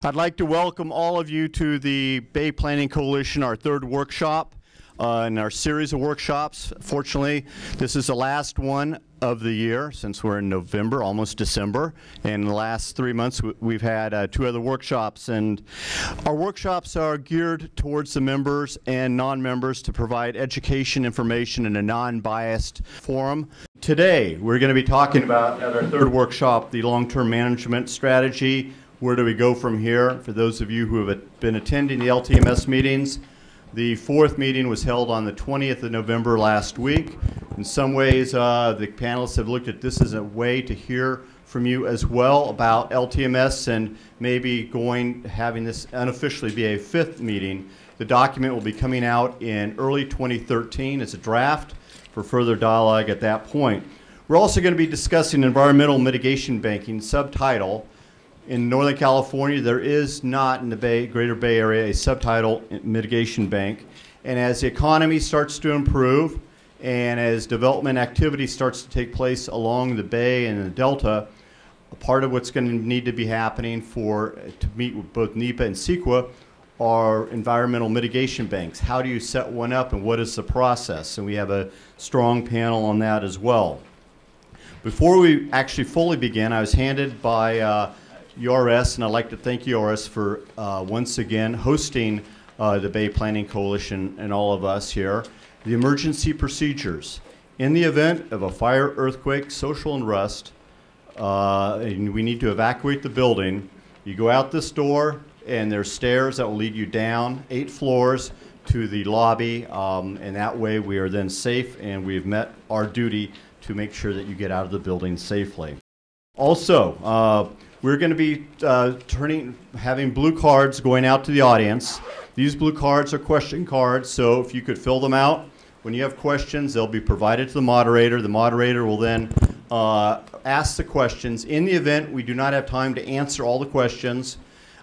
I'd like to welcome all of you to the Bay Planning Coalition, our third workshop in our series of workshops. Fortunately, this is the last one of the year since we're in November, almost December. And in the last 3 months, we've had 2 other workshops. And our workshops are geared towards the members and non-members to provide education, information in a non-biased forum. Today, we're going to be talking about, at our third workshop, the long-term management strategy. Where do we go from here? For those of you who have been attending the LTMS meetings, the 4th meeting was held on the 20th of November last week. In some ways, the panelists have looked at this as a way to hear from you as well about LTMS and maybe having this unofficially be a 5th meeting. The document will be coming out in early 2013 as a draft for further dialogue at that point. We're also going to be discussing environmental mitigation banking, subtitle. In Northern California, there is not in the Greater Bay Area a subtitle mitigation bank. And as the economy starts to improve and as development activity starts to take place along the Bay and the Delta, a part of what's going to need to be happening to meet with both NEPA and CEQA are environmental mitigation banks. How do you set one up and what is the process? And we have a strong panel on that as well. Before we actually fully begin, I was handed by URS, and I'd like to thank URS for once again hosting the Bay Planning Coalition and all of us here. The emergency procedures. In the event of a fire, earthquake, social unrest, and we need to evacuate the building, you go out this door and there's stairs that will lead you down 8 floors to the lobby, and that way we are then safe and we've met our duty to make sure that you get out of the building safely. Also, we're going to be having blue cards going out to the audience. These blue cards are question cards, so if you could fill them out. When you have questions, they'll be provided to the moderator. The moderator will then ask the questions. In the event we do not have time to answer all the questions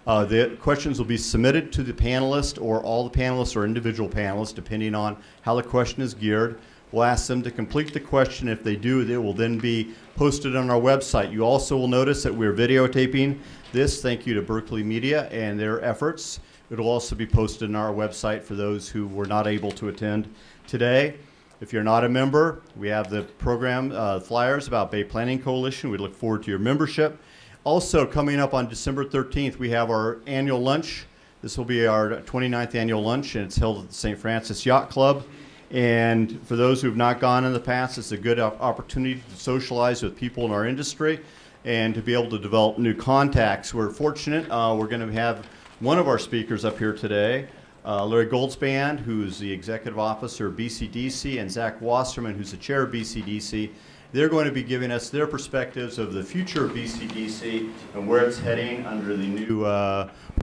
will be submitted to the panelist or all the panelists or individual panelists, depending on how the question is geared. We'll ask them to complete the question. If they do, it will then be posted on our website. You also will notice that we're videotaping this. Thank you to Berkeley Media and their efforts. It will also be posted on our website for those who were not able to attend today. If you're not a member, we have the program flyers about Bay Planning Coalition. We look forward to your membership. Also, coming up on December 13th, we have our annual lunch. This will be our 29th annual lunch, and it's held at the St. Francis Yacht Club. And for those who have not gone in the past, it's a good opportunity to socialize with people in our industry and to be able to develop new contacts. We're fortunate. We're going to have one of our speakers up here today, Larry Goldsband, who's the Executive Officer of BCDC, and Zach Wasserman, who's the Chair of BCDC. They're going to be giving us their perspectives of the future of BCDC and where it's heading under the new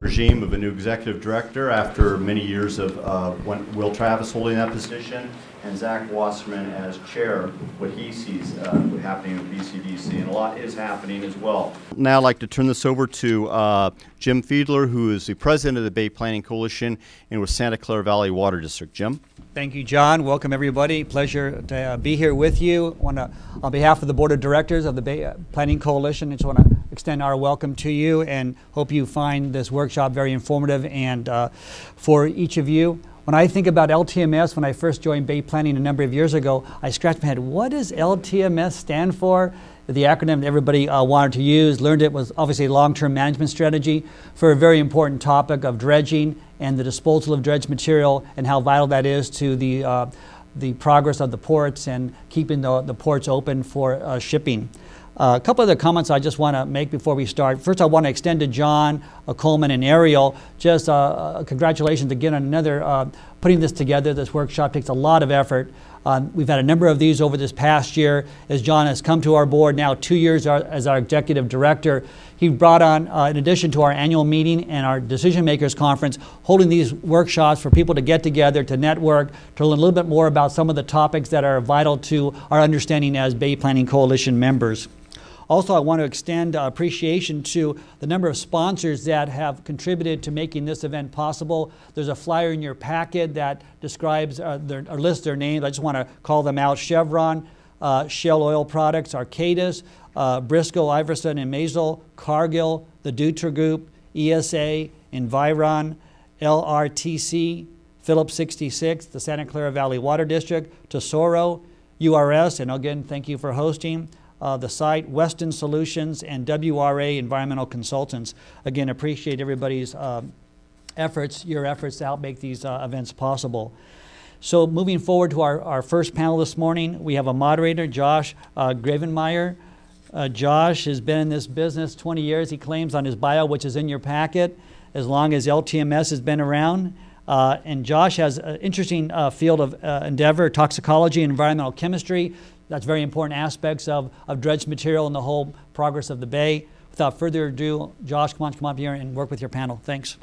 regime of a new executive director after many years of Will Travis holding that position and Zach Wasserman as chair, what he sees happening with BCDC, and a lot is happening as well. Now I'd like to turn this over to Jim Fiedler, who is the president of the Bay Planning Coalition and with Santa Clara Valley Water District. Jim? Thank you, John. Welcome, everybody. Pleasure to be here with you. On behalf of the Board of Directors of the Bay Planning Coalition, I just want to extend our welcome to you and hope you find this workshop very informative and for each of you. When I think about LTMS, when I first joined Bay Planning a number of years ago, I scratched my head. What does LTMS stand for? The acronym that everybody wanted to use, learned it was obviously long-term management strategy for a very important topic of dredging and the disposal of dredged material and how vital that is to the progress of the ports and keeping the ports open for shipping. A couple other comments I just want to make before we start. First, I want to extend to John, Coleman, and Ariel just congratulations again on another putting this together. This workshop takes a lot of effort. We've had a number of these over this past year as John has come to our board now 2 years as our executive director. He brought on, in addition to our annual meeting and our decision makers conference, holding these workshops for people to get together, to network, to learn a little bit more about some of the topics that are vital to our understanding as Bay Planning Coalition members. Also, I want to extend appreciation to the number of sponsors that have contributed to making this event possible. There's a flyer in your packet that describes or lists their names. I just want to call them out. Chevron, Shell Oil Products, Arcadis, Briscoe, Iverson, and Maisel, Cargill, the Dutra Group, ESA, Environ, LRTC, Phillips 66, the Santa Clara Valley Water District, Tesoro, URS, and again, thank you for hosting the site, Weston Solutions, and WRA Environmental Consultants. Again, appreciate everybody's efforts, your efforts to help make these events possible. So moving forward to our first panel this morning, we have a moderator, Josh Gravenmeyer. Josh has been in this business 20 years, he claims on his bio, which is in your packet, as long as LTMS has been around. And Josh has an interesting field of endeavor, toxicology and environmental chemistry. That's very important aspects of dredged material and the whole progress of the bay. Without further ado, Josh, come on up here and work with your panel. Thanks.